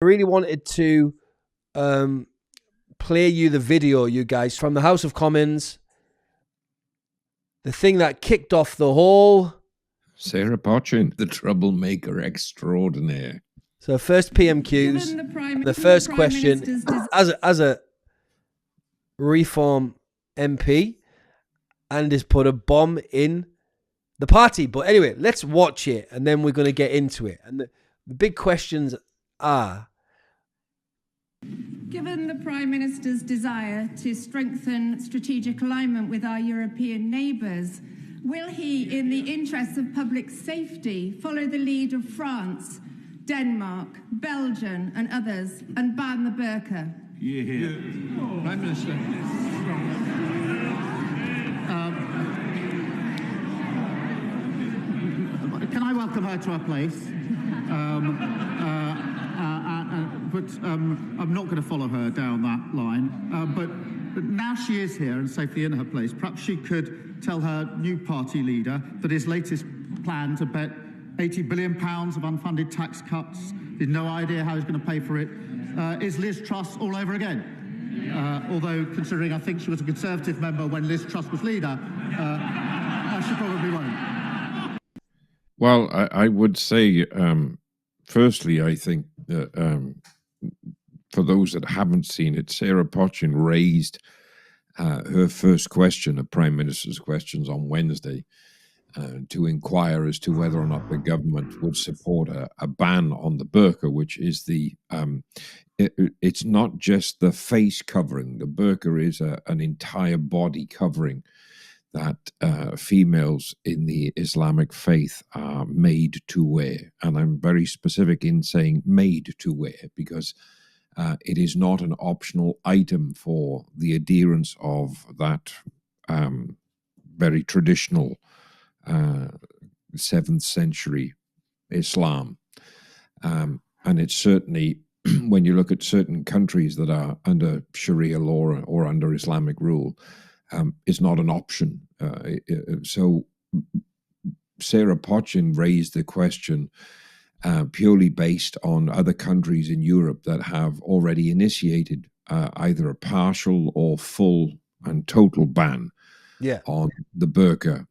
I really wanted to play you the video, you guys, from the House of Commons. The thing that kicked off the whole... Sarah Pochin, the troublemaker extraordinaire. So first PMQs, the first question, as a Reform MP, and has put a bomb in the party. But anyway, let's watch it, and then we're going to get into it. And the big questions are... Given the Prime Minister's desire to strengthen strategic alignment with our European neighbours, will he, in the interests of public safety, follow the lead of France, Denmark, Belgium and others and ban the burqa? Yeah. Prime Minister. Can I welcome her to her place? But I'm not going to follow her down that line. But now she is here and safely in her place, perhaps she could tell her new party leader that his latest plan to bet £80 billion of unfunded tax cuts, with no idea how he's going to pay for it, is Liz Truss all over again. Although, considering I think she was a Conservative member when Liz Truss was leader, she probably won't. Well, I would say, firstly, I think for those that haven't seen it, Sarah Pochin raised her first question of Prime Minister's questions on Wednesday to inquire as to whether or not the government would support a ban on the burqa, which is it's not just the face covering. The burqa is an entire body covering that females in the Islamic faith are made to wear. And I'm very specific in saying made to wear, because it is not an optional item for the adherents of that very traditional 7th century Islam. And it's certainly, when you look at certain countries that are under Sharia law or under Islamic rule, is not an option. So Sarah Pochin raised the question purely based on other countries in Europe that have already initiated either a partial or full and total ban on the burqa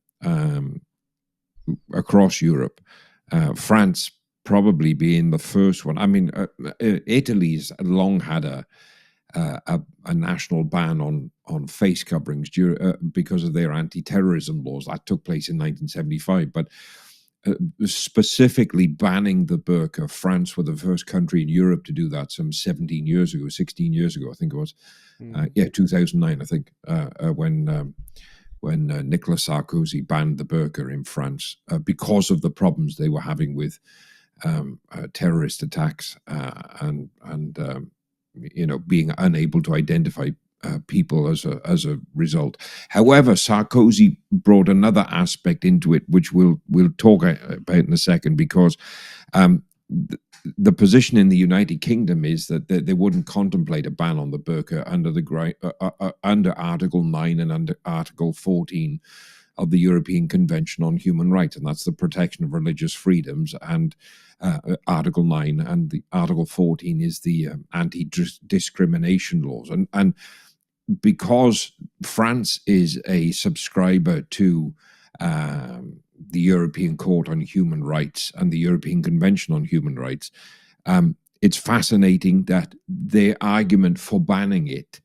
across Europe. France probably being the first one. I mean, Italy's long had a national ban on face coverings because of their anti-terrorism laws. That took place in 1975. But specifically banning the burqa, France were the first country in Europe to do that some 16 years ago, I think it was. 2009, I think, when Nicolas Sarkozy banned the burqa in France because of the problems they were having with terrorist attacks and being unable to identify people as a result. However, Sarkozy brought another aspect into it, which we'll talk about in a second, because the position in the United Kingdom is that they wouldn't contemplate a ban on the burqa under Article 9 and under Article 14 of the European Convention on Human Rights, and that's the protection of religious freedoms. And Article 9 and the Article 14 is the anti-discrimination laws. And because France is a subscriber to the European Court on Human Rights and the European Convention on Human Rights, it's fascinating that their argument for banning it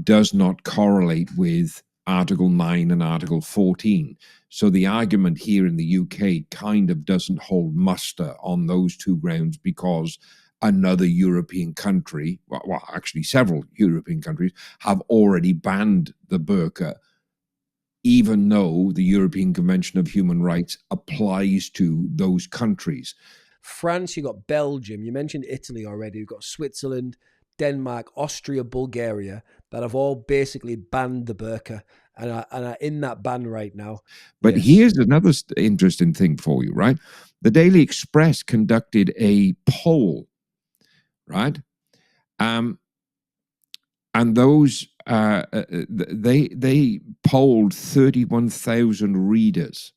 does not correlate with Article 9 and Article 14. So the argument here in the UK kind of doesn't hold muster on those two grounds, because another European country, well, actually several European countries, have already banned the burqa, even though the European Convention of Human Rights applies to those countries. France, you got Belgium, you mentioned Italy already, you've got Switzerland, Denmark, Austria, Bulgaria, that have all basically banned the burqa and are in that ban right now. But here's another interesting thing for you, right? The Daily Express conducted a poll, right? And those they polled 31,000 readers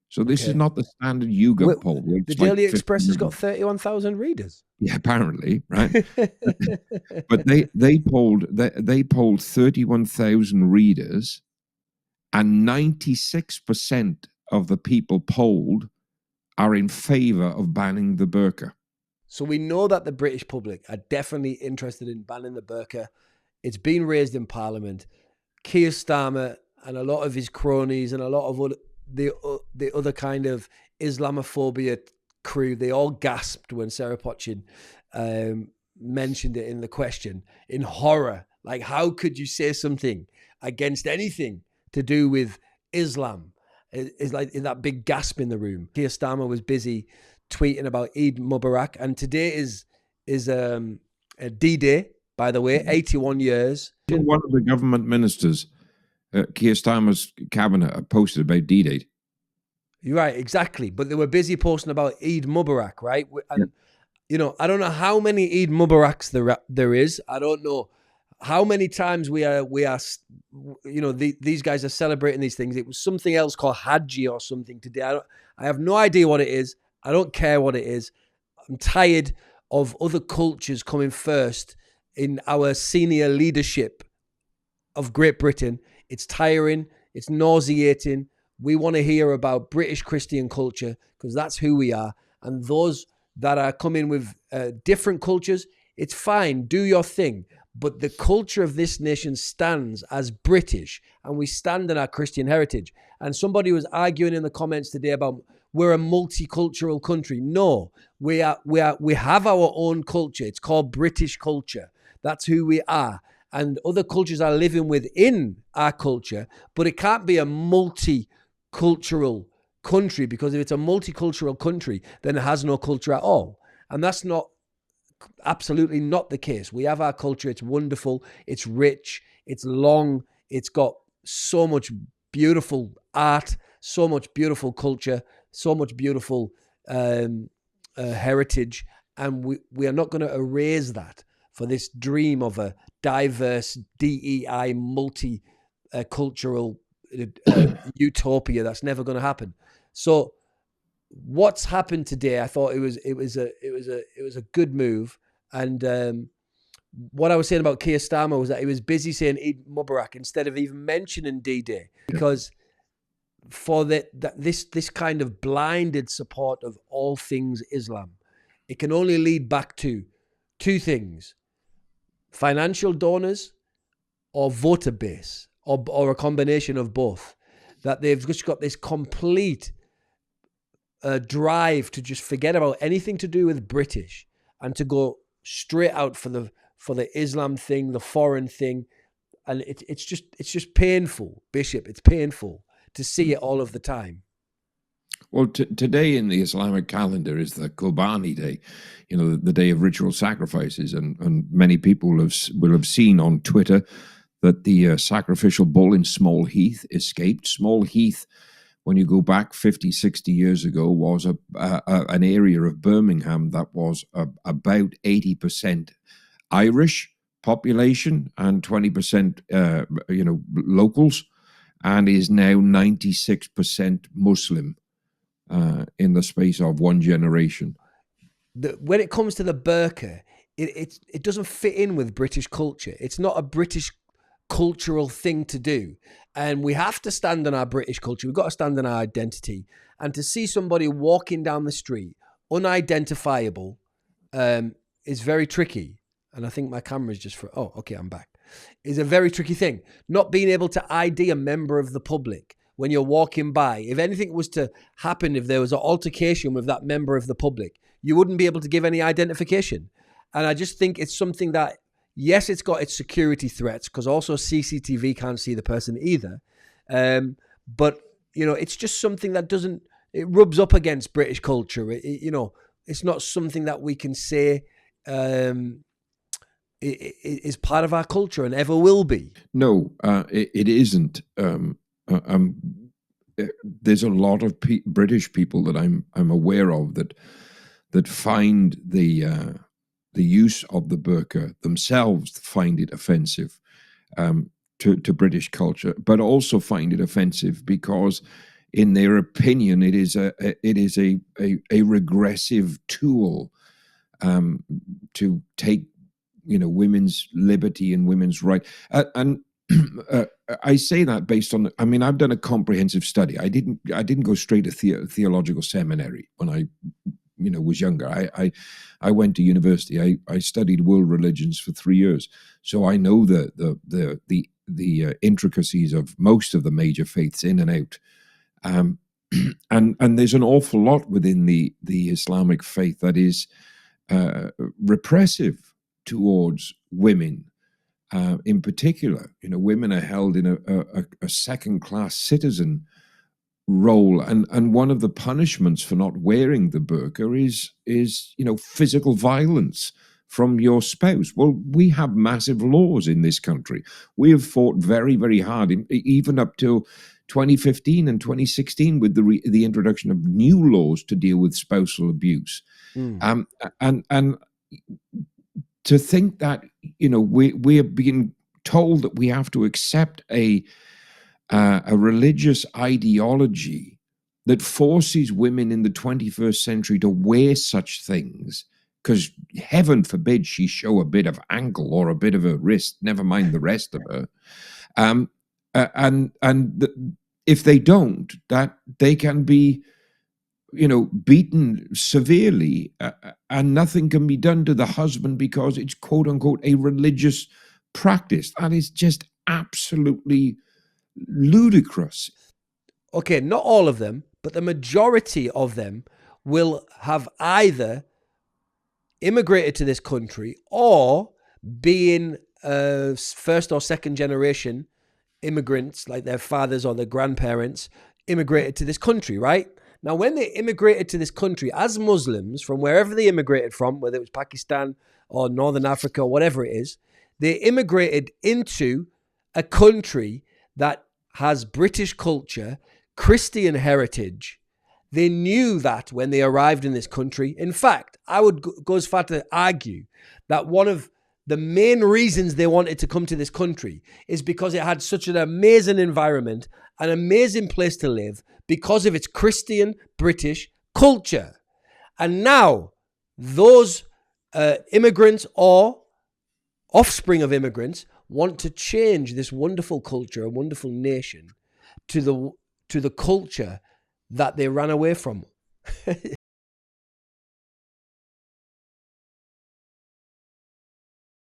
So this is Okay. not the standard YouGov poll. The It's like Daily 50 Express has got million. 31,000 readers. Yeah, apparently, right? But they polled 31,000 readers, and 96% of the people polled are in favor of banning the burqa. So we know that the British public are definitely interested in banning the burqa. It's been raised in Parliament. Keir Starmer and a lot of his cronies and a lot of the other kind of Islamophobia crew, they all gasped when Sarah Potchin mentioned it in the question in horror. Like, how could you say something against anything to do with Islam? It's like in that big gasp in the room. Keir Starmer was busy tweeting about Eid Mubarak, and today is a D-Day, by the way, 81 years. One of the government ministers, Keir Starmer's cabinet, posted about D-Day. You're right, exactly. But they were busy posting about Eid Mubarak, right? And you know, I don't know how many Eid Mubaraks there is. I don't know how many times we are, you know, these guys are celebrating these things. It was something else called Hajj or something today. I have no idea what it is. I don't care what it is. I'm tired of other cultures coming first in our senior leadership of Great Britain. It's tiring. It's nauseating. We want to hear about British Christian culture because that's who we are. And those that are coming with different cultures, it's fine. Do your thing. But the culture of this nation stands as British, and we stand in our Christian heritage. And somebody was arguing in the comments today about we're a multicultural country. No, we have our own culture. It's called British culture. That's who we are. And other cultures are living within our culture, but it can't be a multicultural country, because if it's a multicultural country, then it has no culture at all. And that's absolutely not the case. We have our culture. It's wonderful. It's rich. It's long. It's got so much beautiful art, so much beautiful culture, so much beautiful heritage. And we are not going to erase that for this dream of a diverse DEI multicultural utopia that's never going to happen. So what's happened today, I thought it was a good move. And what I was saying about Keir Starmer was that he was busy saying Eid Mubarak instead of even mentioning D-Day, because for this kind of blinded support of all things Islam, it can only lead back to two things: financial donors or voter base, or a combination of both. That they've just got this complete drive to just forget about anything to do with British and to go straight out for the Islam thing, the foreign thing. And it's just painful, Bishop. It's painful to see it all of the time. Well, today in the Islamic calendar is the Qurbani Day, you know, the day of ritual sacrifices, and many people will have seen on Twitter that the sacrificial bull in Small Heath escaped. Small Heath, when you go back 50, 60 years ago, was an area of Birmingham that was about 80% Irish population and 20% locals, and is now 96% Muslim in the space of one generation. When it comes to the burqa, it doesn't fit in with British culture. It's not a British cultural thing to do. And we have to stand on our British culture. We've got to stand on our identity. And to see somebody walking down the street unidentifiable is very tricky. And I think my camera's just for, oh, okay, I'm back. Is a very tricky thing. Not being able to ID a member of the public when you're walking by. If anything was to happen, if there was an altercation with that member of the public, you wouldn't be able to give any identification. And I just think it's something that, yes, it's got its security threats, because also CCTV can't see the person either. But, you know, it's just something that it rubs up against British culture. It's not something that we can say is part of our culture and ever will be. No, it isn't. There's a lot of British people that I'm aware of that find the use of the burqa themselves, find it offensive to British culture, but also find it offensive because in their opinion, it is a regressive tool to take, women's liberty and women's right. And I say that based on, I've done a comprehensive study. I didn't go straight to theological seminary when I was younger. I went to university. I studied world religions for 3 years, so I know the intricacies of most of the major faiths in and out. And there's an awful lot within the Islamic faith that is repressive towards women. In particular, women are held in a second-class citizen role, and one of the punishments for not wearing the burqa is physical violence from your spouse. Well, we have massive laws in this country. We have fought very, very hard, even up till 2015 and 2016, with the introduction of new laws to deal with spousal abuse. And to think that we are being told that we have to accept a religious ideology that forces women in the 21st century to wear such things, because heaven forbid she show a bit of ankle or a bit of a wrist, never mind the rest of her. If they don't, that they can be beaten severely, and nothing can be done to the husband because it's quote unquote a religious practice. That is just absolutely ludicrous. Okay, not all of them, but the majority of them will have either immigrated to this country or being first or second generation immigrants, like their fathers or their grandparents immigrated to this country, right? Now, when they immigrated to this country as Muslims from wherever they immigrated from, whether it was Pakistan or Northern Africa or whatever it is, they immigrated into a country that has British culture, Christian heritage. They knew that when they arrived in this country. In fact, I would go as far to argue that one of the main reasons they wanted to come to this country is because it had such an amazing environment, an amazing place to live, because of its Christian British culture. And now those immigrants or offspring of immigrants want to change this wonderful culture, a wonderful nation, to the culture that they ran away from.